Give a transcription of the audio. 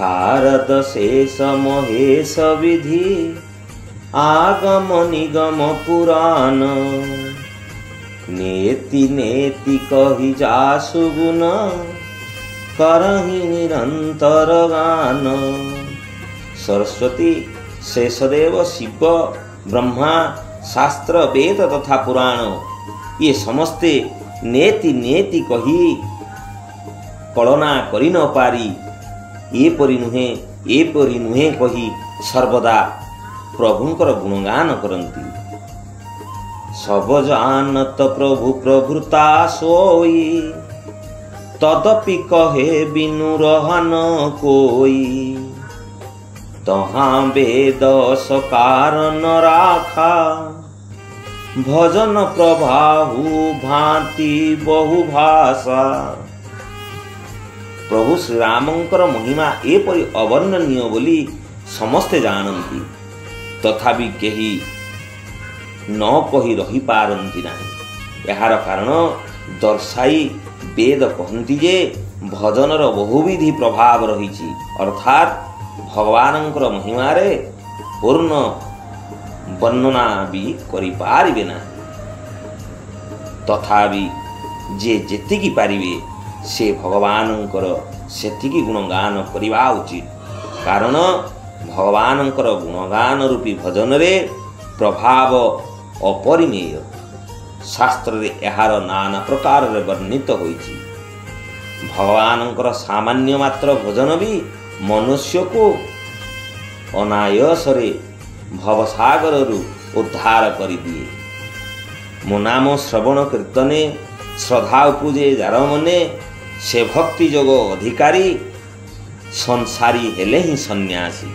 शारद शेष महेश विधि आगम निगम पुराण नेति नेति कहि जासु गुण करहि निरंतर गान। सरस्वती, शेषदेव, शिव, ब्रह्मा, शास्त्र, वेद तथा पुराण ये समस्ते नेति नेति कही कलना करि न पारी एपरि नुहे कही सर्वदा प्रभुंकर गुणगान करती। सब जानत प्रभु प्रभुता सोई तदपि कहे बिनु रहन कोई। तहाँ वेद सकार न राखा भजन प्रभाहु भांति बहु भाषा। प्रभु श्रीरामंकर महिमा एपरि अवर्णनीय बोली समस्ते जानती, तथापि केही न कही रही पारंती नाही। यार कारण दर्शाई वेद कहती जे भजनर बहुविधि प्रभाव रही, अर्थात भगवानंकर महिमारे पूर्ण वर्णना भी करि पारिबे ना। तथापि जे जेतिकी पारिबे से भगवानंकर सेतिकी गुणगान करिबा उचित, कारण भगवानंकर गुणगान रूपी भजन रे प्रभाव अपरिमेय। शास्त्र रे एहार नाना प्रकार रे वर्णित होईछि। भगवानंकर सामान्य मात्र भजन भी मनुष्य को अनायास रे भवसागर रु उद्धार करि दिए। मो नाम श्रवण कीर्तने श्रद्धा उपजे जार मने से भक्ति जोग अधिकारी संसारी हेले ही सन्यासी।